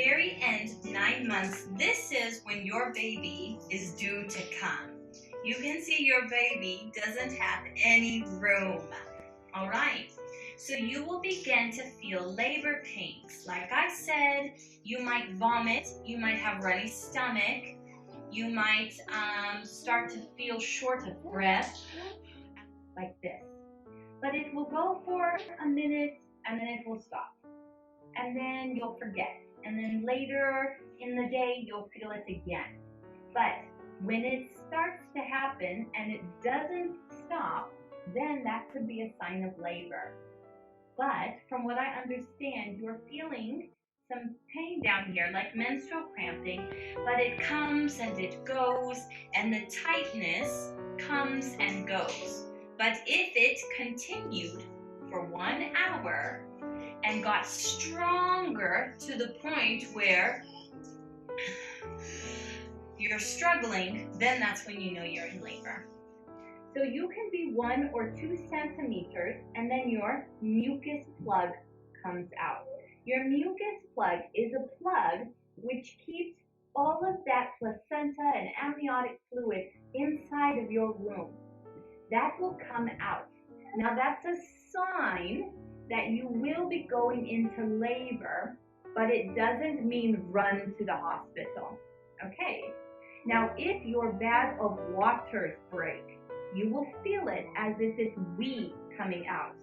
very end, 9 months, this is when your baby is due to come. You can see your baby doesn't have any room. All right. So you will begin to feel labor pains. Like I said, you might vomit, you might have runny stomach, you might start to feel short of breath, like this. But it will go for a minute and then it will stop. And then you'll forget. And then later in the day, you'll feel it again. But when it starts to happen and it doesn't stop, then that could be a sign of labor. But from what I understand, you're feeling some pain down here, like menstrual cramping, but it comes and it goes, and the tightness comes and goes. But if it continued for 1 hour and got stronger to the point where you're struggling, then that's when you know you're in labor. So you can be 1 or 2 centimeters, and then your mucus plug comes out. Your mucus plug is a plug which keeps all of that placenta and amniotic fluid inside of your womb. That will come out. Now that's a sign that you will be going into labor, but it doesn't mean run to the hospital. Okay. Now if your bag of waters break, you will feel it as if it's wee coming out.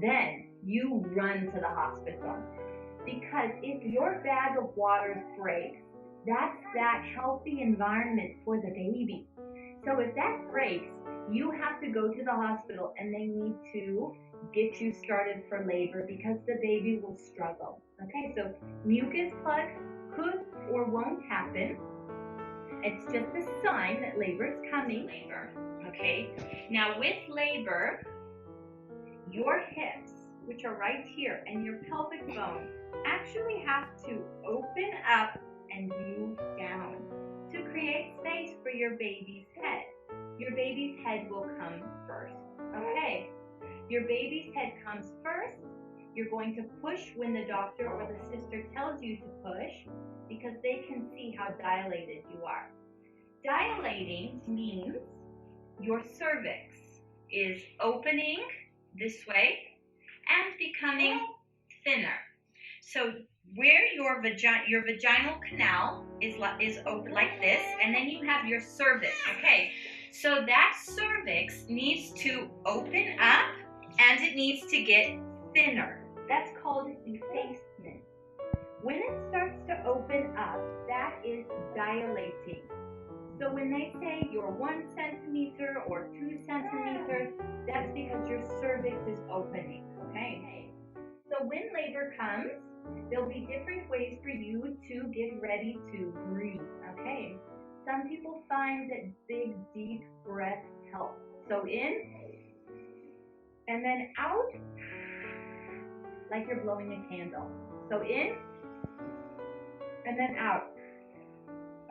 Then you run to the hospital. Because if your bag of waters breaks, that's that healthy environment for the baby. So if that breaks, you have to go to the hospital and they need to get you started for labor because the baby will struggle. Okay, so mucus plug could or won't happen. It's just a sign that labor is coming. Okay, now with labor, your hips, which are right here, and your pelvic bone actually have to open up and move down to create space for your baby's head. Your baby's head will come first. Okay, your baby's head comes first. You're going to push when the doctor or the sister tells you to push because they can see how dilated you are. Dilating means your cervix is opening this way and becoming thinner. So where your vaginal canal is open like this, and then you have your cervix. Okay, so that cervix needs to open up and it needs to get thinner. That's called effacement. When it starts to open up, that is dilating. So when they say you're 1 centimeter or 2 centimeters, that's because your cervix is opening, okay? So when labor comes, there'll be different ways for you to get ready to breathe, okay? Some people find that big, deep breath helps. So in, and then out, like you're blowing a candle. So in, and then out,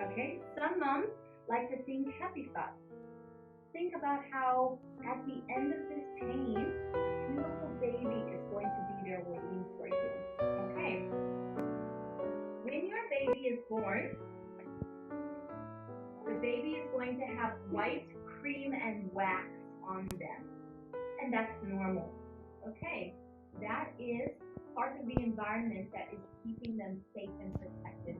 okay? Some moms like to think happy thoughts. Think about how at the end of this pain, a beautiful baby is going to be there waiting for you. Okay. When your baby is born, the baby is going to have white cream and wax on them. And that's normal. Okay. That is part of the environment that is keeping them safe and protected